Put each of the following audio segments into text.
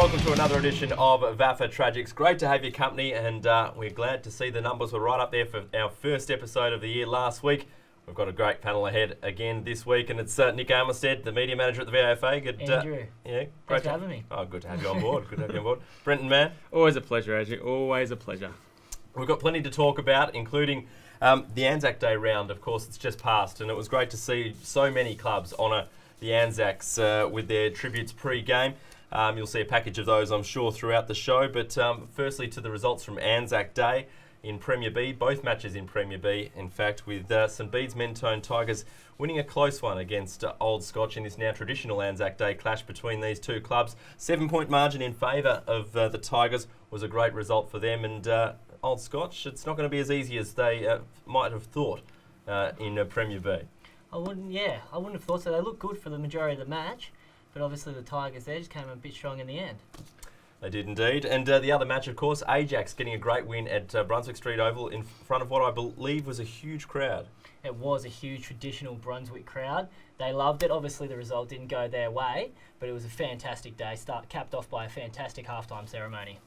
welcome to another edition of VAFA Tragics. Great to have your company, and we're glad to see the numbers were right up there for our first episode of the year last week. We've got a great panel ahead again this week, and it's Nick Armistead, the media manager at the VAFA. Good, Andrew. Yeah, thanks for having me. Oh, good to have you on board. Good to have you on board. Brenton Mann. Always a pleasure, Andrew. Always a pleasure. We've got plenty to talk about, including the Anzac Day round. Of course, it's just passed, and it was great to see so many clubs honour the Anzacs with their tributes pre-game. You'll see a package of those, I'm sure, throughout the show. But firstly, to the results from Anzac Day in Premier B, both matches in Premier B, in fact, with St Bede's Mentone Tigers winning a close one against Old Scotch in this now traditional Anzac Day clash between these two clubs. 7-point margin in favour of the Tigers was a great result for them, and Old Scotch, it's not going to be as easy as they might have thought in Premier B. I wouldn't have thought so. They looked good for the majority of the match, but obviously the Tigers there just came a bit strong in the end. They did indeed. And the other match, of course, Ajax getting a great win at Brunswick Street Oval in front of what I believe was a huge crowd. It was a huge traditional Brunswick crowd. They loved it. Obviously the result didn't go their way, but it was a fantastic day, capped off by a fantastic halftime ceremony.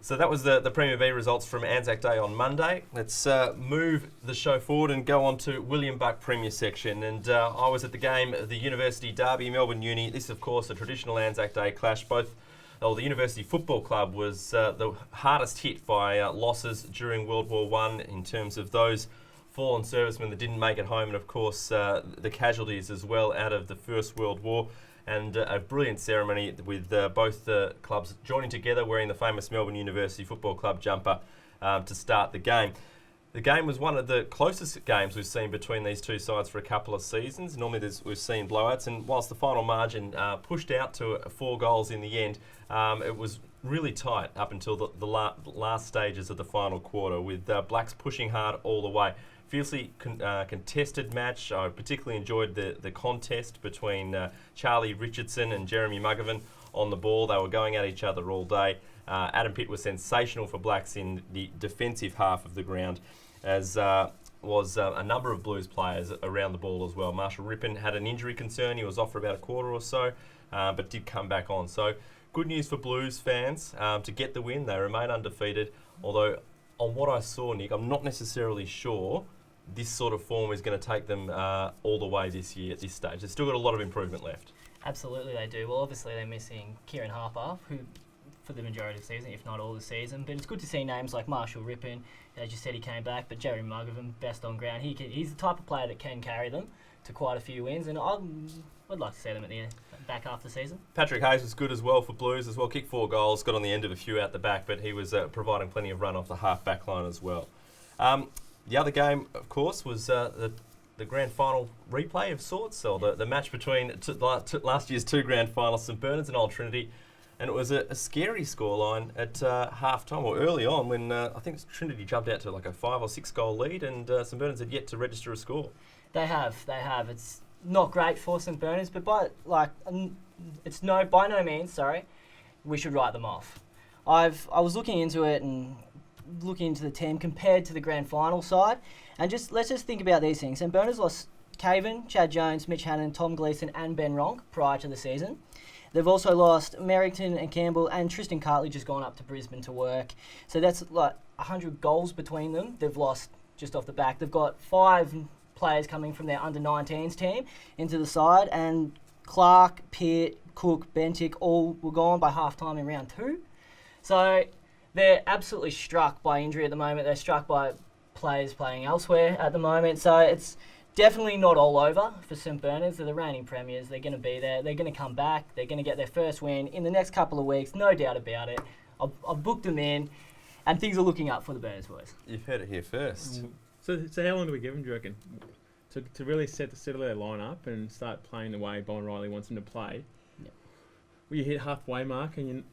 So that was the Premier B results from Anzac Day on Monday. Let's move the show forward and go on to William Buck Premier section. And I was at the game, the University Derby, Melbourne Uni. This, of course, a traditional Anzac Day clash. The University Football Club was the hardest hit by losses during World War I in terms of those fallen servicemen that didn't make it home, and of course the casualties as well out of the First World War. And a brilliant ceremony with both the clubs joining together wearing the famous Melbourne University Football Club jumper to start the game. The game was one of the closest games we've seen between these two sides for a couple of seasons. Normally we've seen blowouts, and whilst the final margin pushed out to 4 goals in the end, it was really tight up until the last stages of the final quarter, with Blacks pushing hard all the way. Fiercely contested match. I particularly enjoyed the contest between Charlie Richardson and Jeremy Mugovan on the ball. They were going at each other all day. Adam Pitt was sensational for Blacks in the defensive half of the ground, as was a number of Blues players around the ball as well. Marshall Rippon had an injury concern. He was off for about a quarter or so, but did come back on. So good news for Blues fans to get the win. They remain undefeated, although on what I saw, Nick, I'm not necessarily sure this sort of form is going to take them all the way this year at this stage. They've still got a lot of improvement left. Absolutely they do. Well, obviously they're missing Kieran Harper, who for the majority of the season, if not all the season. But it's good to see names like Marshall Rippon. As you said, he came back, but Jeremy Mugovan, best on ground. He's the type of player that can carry them to quite a few wins, and I'd like to see them at the back half of the season. Patrick Hayes was good as well for Blues as well. Kicked 4 goals, got on the end of a few out the back, but he was providing plenty of run off the half-back line as well. The other game, of course, was the grand final replay of sorts, or the match between last year's 2 grand finalists, St Bernard's and Old Trinity. And it was a scary scoreline at half-time, or early on, when I think Trinity jumped out to like a 5 or 6 goal lead, and St Bernard's had yet to register a score. They have. It's not great for St Bernard's, but by no means, we should write them off. I was looking into it and looking into the team compared to the grand final side, and let's just think about these things. St Bernard's lost Caven, Chad Jones, Mitch Hannon, Tom Gleeson and Ben Ronk prior to the season. They've also lost Merrington and Campbell, and Tristan Cartley just gone up to Brisbane to work. So that's like 100 goals between them. They've lost just off the back. They've got 5 players coming from their under-19s team into the side, and Clark, Pitt, Cook, Bentic all were gone by half-time in round 2. So they're absolutely struck by injury at the moment. They're struck by players playing elsewhere at the moment. So it's definitely not all over for St Bernard's. They're the reigning premiers. They're going to be there. They're going to come back. They're going to get their first win in the next couple of weeks. No doubt about it. I've booked them in, and things are looking up for the Berners boys. You've heard it here first. So how long do we give them, do you reckon, to really settle their line up and start playing the way Bowen Riley wants them to play? Yep. Well, you hit halfway mark, and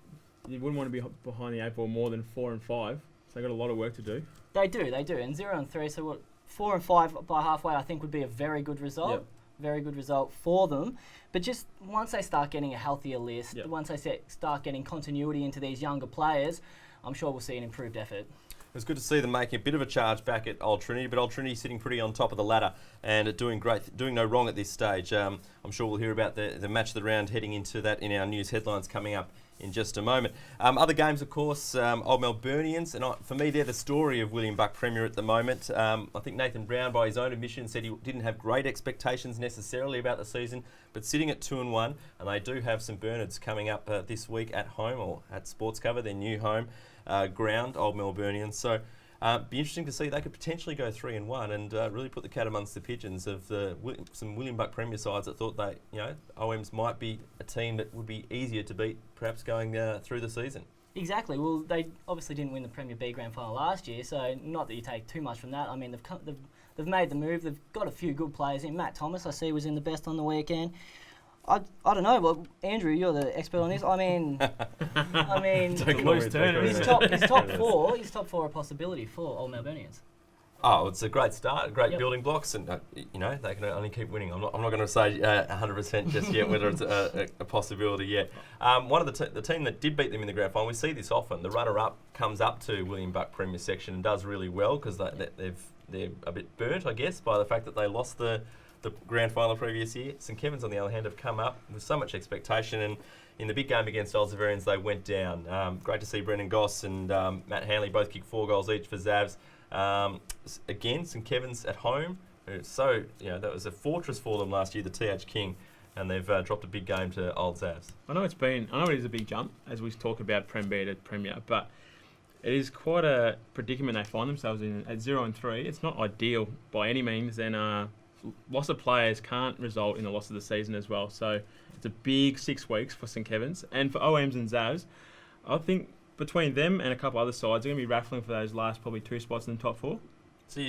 you wouldn't want to be behind the 8 ball more than 4 and 5. So they've got a lot of work to do. They do. And 0 and 3. So what? 4 and 5 by halfway, I think, would be a very good result. Yep. Very good result for them. But just once they start getting a healthier list, once they start getting continuity into these younger players, I'm sure we'll see an improved effort. It was good to see them making a bit of a charge back at Old Trinity, but Old Trinity sitting pretty on top of the ladder and doing great, doing no wrong at this stage. I'm sure we'll hear about the match of the round heading into that in our news headlines coming up in just a moment. Other games, of course, Old Melburnians, and for me, they're the story of William Buck Premier at the moment. I think Nathan Brown, by his own admission, said he didn't have great expectations necessarily about the season, but sitting at 2-1, and they do have some Bernards coming up this week at home or at Sports Cover, their new home ground, Old Melburnians. So be interesting to see. They could potentially go 3-1 and really put the cat amongst the pigeons of some William Buck Premier sides that thought they, OMs might be a team that would be easier to beat, perhaps going through the season. Exactly. Well, they obviously didn't win the Premier B Grand Final last year, so not that you take too much from that. I mean, they've made the move. They've got a few good players in. Matt Thomas, I see, was in the best on the weekend. I don't know. Well, Andrew, you're the expert on this. I mean, his top four. His top four are a possibility for Old Melburnians. Oh, it's a great start, great building blocks, and they can only keep winning. I'm not going to say 100% just yet whether it's a possibility yet. One of the team that did beat them in the grand final, we see this often. The runner-up comes up to William Buck Premier section and does really well because they're a bit burnt, I guess, by the fact that they lost the grand final the previous year. St Kevin's, on the other hand, have come up with so much expectation, and in the big game against Oldsaverians, they went down. Great to see Brendan Goss and Matt Hanley both kick 4 goals each for Zavs. Again, St Kevin's at home. So, that was a fortress for them last year, the TH King, and they've dropped a big game to Old Zavs. I know it is a big jump, as we talk about Prem B to Premier, but it is quite a predicament they find themselves in at 0-3. It's not ideal by any means, and loss of players can't result in the loss of the season as well. So it's a big 6 weeks for St Kevin's. And for OMs and Zavs, I think between them and a couple other sides, they're going to be raffling for those last probably 2 spots in the top 4. So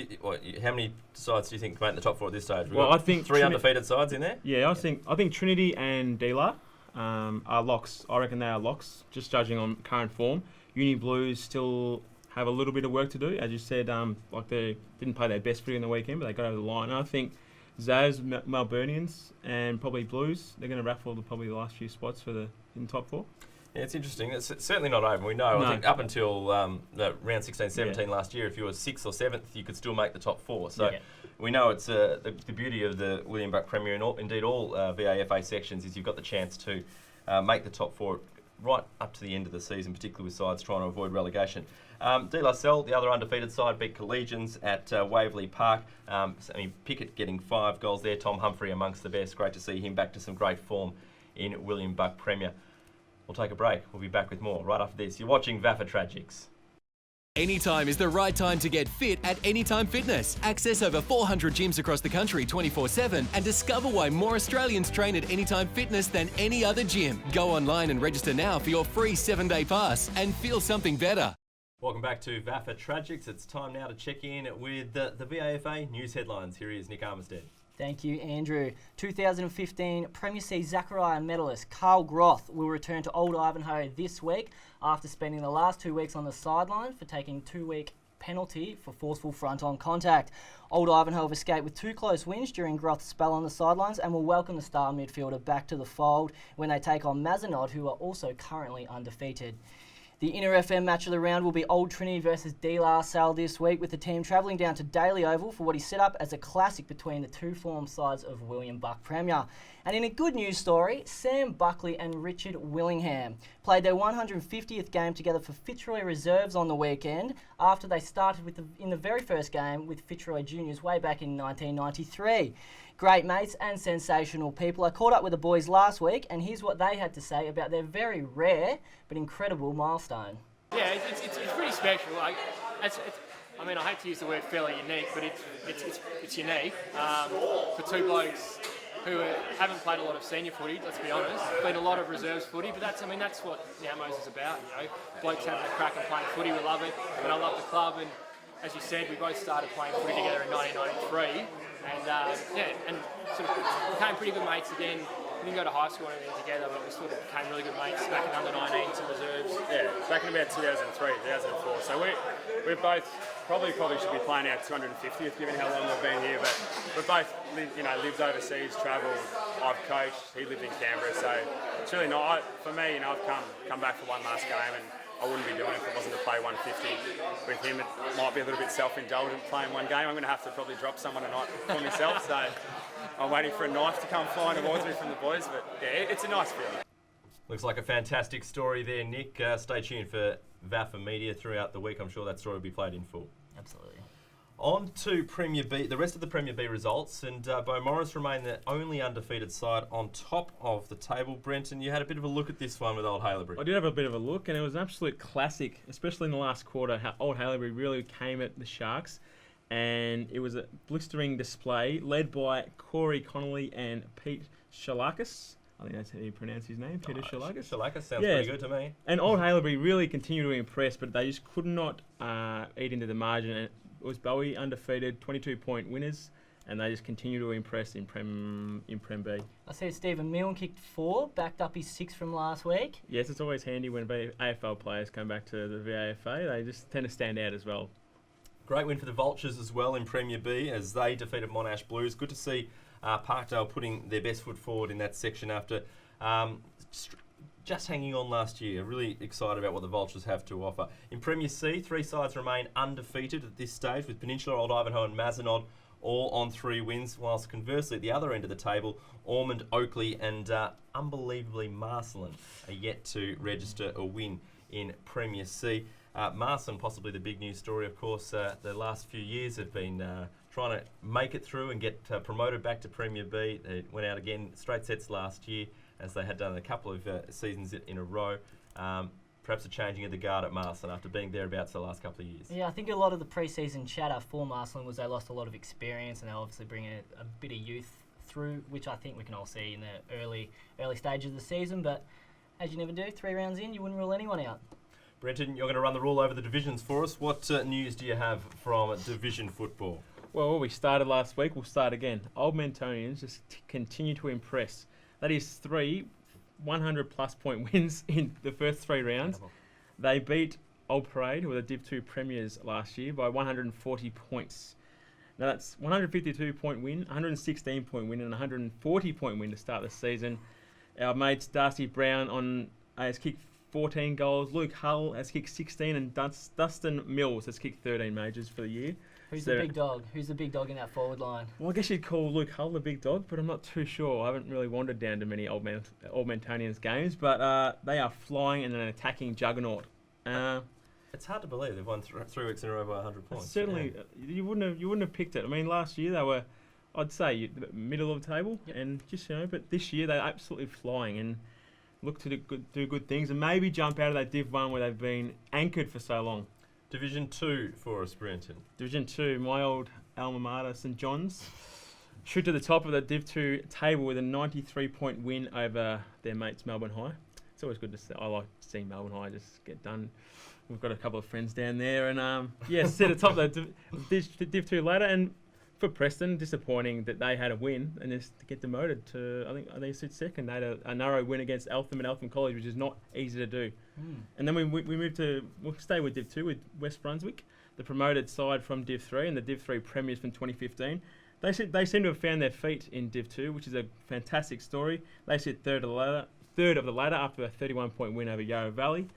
how many sides do you think make the top 4 at this stage? I think 3 undefeated sides in there? Yeah, I think Trinity and D-La are locks. I reckon they are locks, just judging on current form. Uni Blues still have a little bit of work to do. As you said, they didn't play their best footy on the weekend, but they got over the line. And I think Zavs, Melburnians, and probably Blues, they're going to raffle probably the last few spots in the top 4. Yeah, it's interesting. It's certainly not over. We know. I think up until round 16, 17 last year, if you were 6th or 7th, you could still make the top 4. So we know it's the beauty of the William Buck Premier and indeed all VAFA sections is you've got the chance to make the top 4 right up to the end of the season, particularly with sides trying to avoid relegation. De La Salle, the other undefeated side, beat Collegians at Waverley Park. Pickett getting 5 goals there. Tom Humphrey amongst the best. Great to see him back to some great form in William Buck Premier. We'll take a break. We'll be back with more right after this. You're watching VAFA Tragics. Anytime is the right time to get fit at Anytime Fitness. Access over 400 gyms across the country 24/7 and discover why more Australians train at Anytime Fitness than any other gym. Go online and register now for your free 7-day pass and feel something better. Welcome back to VAFA Tragics. It's time now to check in with the VAFA news headlines. Here he is, Nick Armistead. Thank you, Andrew. 2015 Premier C Zachariah medalist Carl Groth will return to Old Ivanhoe this week after spending the last 2 weeks on the sideline for taking 2-week penalty for forceful front-on contact. Old Ivanhoe have escaped with 2 close wins during Groth's spell on the sidelines and will welcome the star midfielder back to the fold when they take on Mazenod, who are also currently undefeated. The Inter FM match of the round will be Old Trinity versus De La Salle this week, with the team travelling down to Daly Oval for what is set up as a classic between the 2 form sides of William Buck Premier. And in a good news story, Sam Buckley and Richard Willingham played their 150th game together for Fitzroy Reserves on the weekend after they started in the very first game with Fitzroy Juniors way back in 1993. Great mates and sensational people. I caught up with the boys last week, and here's what they had to say about their very rare but incredible milestone. Yeah, it's pretty special. I hate to use the word fairly unique, but it's unique for 2 blokes who haven't played a lot of senior footy. Let's be honest, played a lot of reserves footy, but that's what the Amos is about. Blokes having a crack and playing footy. We love it, and I love the club. And as you said, we both started playing footy together in 1993. And sort of became pretty good mates again. We didn't go to high school or anything together, but we sort of became really good mates back in under-19s and reserves. Yeah, back in about 2003, 2004. So we both probably should be playing our 250th, given how long we've been here. But we both lived overseas, travelled. I've coached. He lived in Canberra, so it's really not for me. I've come back for one last game and I wouldn't be doing it if it wasn't to play 150 with him. It might be a little bit self-indulgent playing one game. I'm going to have to probably drop someone tonight for myself. So I'm waiting for a knife to come flying towards me from the boys. But yeah, it's a nice feeling. Looks like a fantastic story there, Nick. Stay tuned for VAFA Media throughout the week. I'm sure that story will be played in full. Absolutely. On to Premier B, the rest of the Premier B results, and Beaumaris remain the only undefeated side on top of the table. Brenton, you had a bit of a look at this one with Old Haileybury. I did have a bit of a look, and it was an absolute classic, especially in the last quarter, how Old Haileybury really came at the Sharks, and it was a blistering display led by Corey Connolly and Pete Shalakis. I think that's how you pronounce his name, Peter Shalakis. Shalakis sounds pretty good to me. And Old Haileybury really continued to impress, but they just could not eat into the margin. And it was Bowie undefeated, 22-point winners, and they just continue to impress in Prem B. I see Stephen Milne kicked 4, backed up his 6 from last week. Yes, it's always handy when AFL players come back to the VAFA. They just tend to stand out as well. Great win for the Vultures as well in Premier B as they defeated Monash Blues. Good to see Parkdale putting their best foot forward in that section after just hanging on last year. Really excited about what the Vultures have to offer. In Premier C, 3 sides remain undefeated at this stage, with Peninsula, Old Ivanhoe and Mazenod all on 3 wins, whilst conversely at the other end of the table, Ormond, Oakley and unbelievably Marcelin are yet to register a win in Premier C. Marcelin, possibly the big news story, of course, the last few years have been trying to make it through and get promoted back to Premier B. They went out again straight sets last year, as they had done a couple of seasons in a row. Perhaps a changing of the guard at Marcelin after being thereabouts the last couple of years. Yeah, I think a lot of the pre-season chatter for Marcelin was they lost a lot of experience, and they're obviously bringing a bit of youth through, which I think we can all see in the early stages of the season. But as you never do, 3 rounds in, you wouldn't rule anyone out. Brenton, you're going to run the rule over the divisions for us. What news do you have from division football? Well, we started last week. We'll start again. Old Mentonians just continue to impress. That is 3 100-plus point wins in the first 3 rounds. Incredible. They beat Old Parade, who were the Div 2 premiers last year, by 140 points. Now that's 152-point win, 116-point win, and 140-point win to start the season. Our mates Darcy Brown has kicked 14 goals. Luke Hull has kicked 16, and Dustin Mills has kicked 13 majors for the year. Who's the big dog? Who's the big dog in that forward line? Well, I guess you'd call Luke Hull the big dog, but I'm not too sure. I haven't really wandered down to many Old Mentonians games, but they are flying in an attacking juggernaut. It's hard to believe they've won 3 weeks in a row by 100 points. Certainly, you wouldn't have picked it. I mean, last year they were, I'd say, middle of the table, and just but this year they're absolutely flying and look to do good things and maybe jump out of that Div 1 where they've been anchored for so long. Division 2 for us, Brenton. Division 2, my old alma mater, St John's, shoot to the top of the Div 2 table with a 93-point win over their mates Melbourne High. It's always good to see. I like seeing Melbourne High just get done. We've got a couple of friends down there, and sit atop the Div 2 ladder. And for Preston, disappointing that they had a win and just to get demoted to, I think they sit second. They had a narrow win against Eltham and Eltham College, which is not easy to do. And then we'll stay with Div 2 with West Brunswick, the promoted side from Div 3 and the Div 3 premiers from 2015. They seem to have found their feet in Div 2, which is a fantastic story. They sit third of the ladder after a 31-point win over Yarra Valley.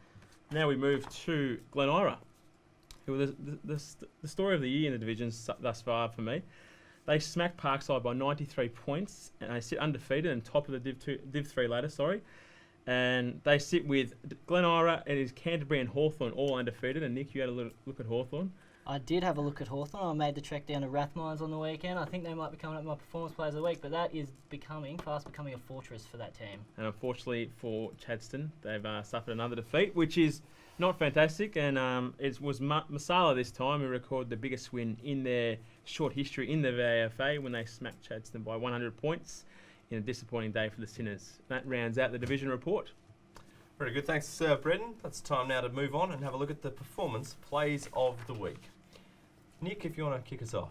Now we move to Glen Ira, who were the story of the year in the divisions thus far for me. They smacked Parkside by 93 points, and they sit undefeated and top of the Div 3 ladder, And they sit with Glen Ira, it is Canterbury and Hawthorn all undefeated. And Nick, you had a look at Hawthorn. I did have a look at Hawthorn. I made the trek down to Rathmines on the weekend. I think they might be coming up my performance players of the week, but that is fast becoming a fortress for that team. And unfortunately for Chadstone, they've suffered another defeat, which is not fantastic. And it was Masala this time who recorded the biggest win in their short history in the VAFA when they smacked Chadstone by 100 points in a disappointing day for the Sinners. That rounds out the division report. Very good, thanks Brendan. It's time now to move on and have a look at the performance plays of the week. Nick, if you want to kick us off.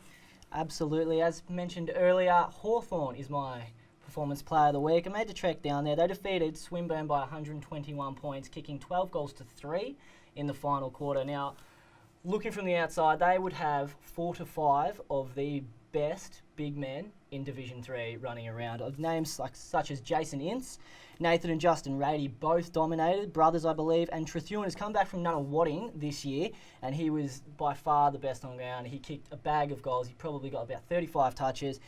Absolutely. As mentioned earlier, Hawthorn is my performance player of the week. I made the trek down there. They defeated Swinburne by 121 points, kicking 12 goals to 3 in the final quarter. Now, looking from the outside, they would have 4 to 5 of the best big men in Division 3 running around. Of names such as Jason Ince, Nathan and Justin Rady, both dominated, brothers I believe, and Trethewin has come back from Nunawading this year, and he was by far the best on ground. He kicked a bag of goals. He probably got about 35 touches.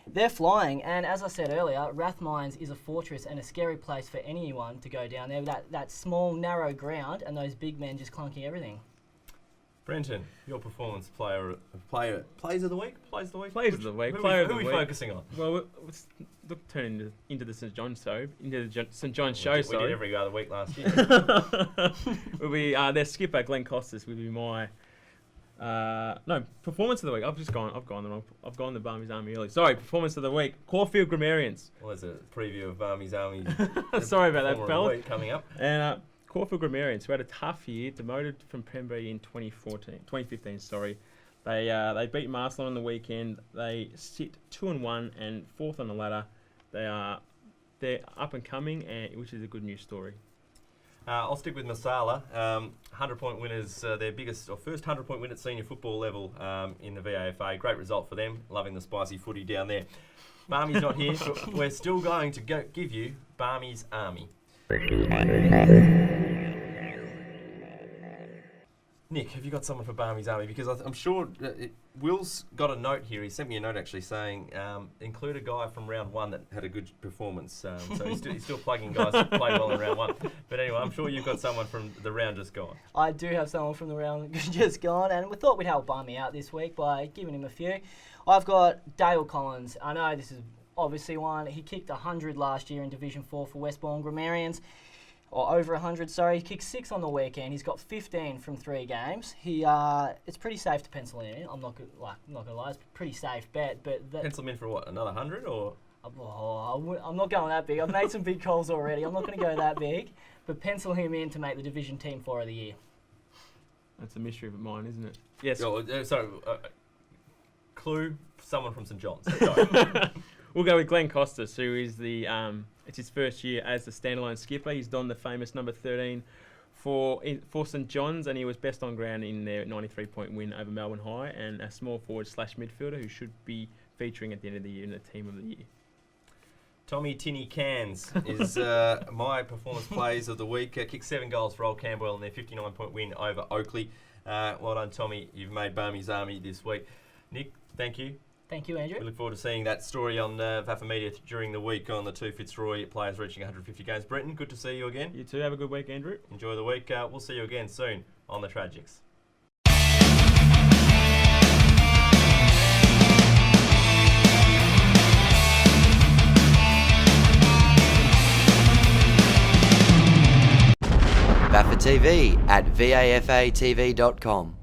they're flying. And as I said earlier, Rathmines is a fortress and a scary place for anyone to go down there. That small, narrow ground and those big men just clunking everything. Brenton, your performance plays of the week? Plays of the week. Who are we focusing on? Well, let's turn into the St John's show. Into the St John's show. We did every other week last year. Will be their skipper Glenn Costas will be my performance of the week. I've gone the Barmy's Army early. Sorry, performance of the week. Caulfield Grammarians. Well, there's a preview of Barmy's Army. Sorry about that, fella. Coming up. And Caulfield Grammarians, who had a tough year, demoted from Prem B in 2015. Sorry, they beat Marsland on the weekend. They sit 2-1 and 4th on the ladder. They're up and coming, which is a good news story. I'll stick with Masala. 100-point winners, their biggest or first 100-point win at senior football level in the VAFA. Great result for them. Loving the spicy footy down there. Barmy's not here, but we're still going to give you Barmy's Army. Nick, have you got someone for Barmy's Army? Because I'm sure Will's got a note here. He sent me a note actually saying include a guy from round one that had a good performance. So he's still plugging guys that played well in round one. But anyway, I'm sure you've got someone from the round just gone. I do have someone from the round just gone, and we thought we'd help Barmy out this week by giving him a few. I've got Dale Collins. I know this is obviously one. He kicked 100 last year in Division 4 for Westbourne Grammarians. Or over 100, sorry. He kicked 6 on the weekend. He's got 15 from 3 games. It's pretty safe to pencil in. I'm not gonna lie, it's a pretty safe bet. But pencil him in for what? Another 100 or? I'm not going that big. I've made some big calls already. I'm not going to go that big. But pencil him in to make the Division Team 4 of the year. That's a mystery of mine, isn't it? Yes. Clue: someone from St John's. We'll go with Glenn Costas, who is it's his first year as the standalone skipper. He's donned the famous number 13 for St John's, and he was best on ground in their 93-point win over Melbourne High, and a small forward / midfielder who should be featuring at the end of the year in the team of the year. Tommy Tinny Cairns is my performance plays of the week. Kicked 7 goals for Old Camberwell in their 59-point win over Oakley. Well done, Tommy. You've made Barmy's Army this week. Nick, thank you. Thank you, Andrew. We look forward to seeing that story on VAFA Media during the week on the 2 Fitzroy players reaching 150 games. Brenton, good to see you again. You too. Have a good week, Andrew. Enjoy the week. We'll see you again soon on the Tragics. VAFA TV at vafatv.com.